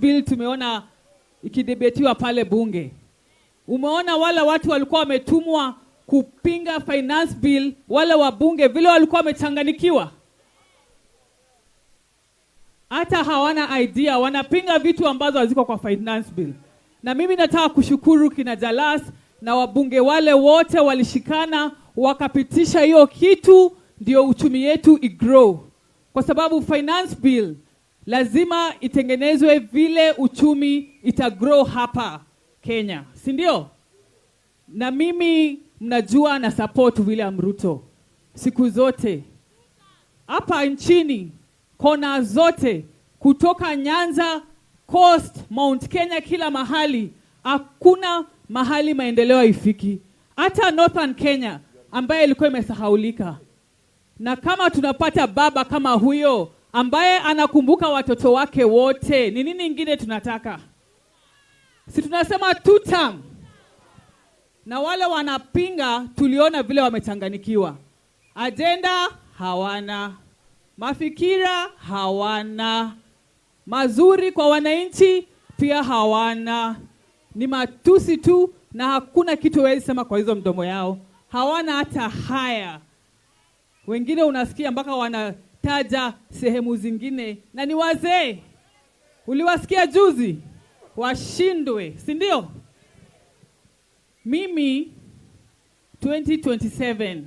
bill tumeona ikidebetiwa pale bunge. Umeona wale watu walikuwa wametumwa kupinga finance bill, wale wabunge vile walikuwa wamechanganikiwa. Hata hawana idea, wanapinga vitu ambazo haziko kwa finance bill. Na mimi nataka kushukuru kina Jalas na wabunge wale wote walishikana wakapitisha hiyo kitu, ndio uchumi yetu igrow. Kwa sababu finance bill lazima itengenezwe vile uchumi itagrow hapa Kenya, si ndio? Na mimi mnajua na support William Ruto siku zote. Hapa nchini kona zote kutoka Nyanza, Coast, Mount Kenya, kila mahali hakuna mahali maendeleo ifiki. Hata Northern Kenya ambaye ilikuwa imesahaulika. Na kama tunapata baba kama huyo ambaye anakumbuka watoto wake wote, ni nini ingine tunataka? Si tunasema 2 term. Na wale wanapinga tuliona vile wamechanganikiwa. Agenda hawana, mafikira hawana, mazuri kwa wananchi pia hawana. Ni matusi tu na hakuna kitu wezi sema kwa hizo mdomo yao. Hawana hata haya. Wengine unasikia mpaka wanataja sehemu zingine na ni wazee. Uliwasikia juzi? Washindwe, si ndio? Mimi 2027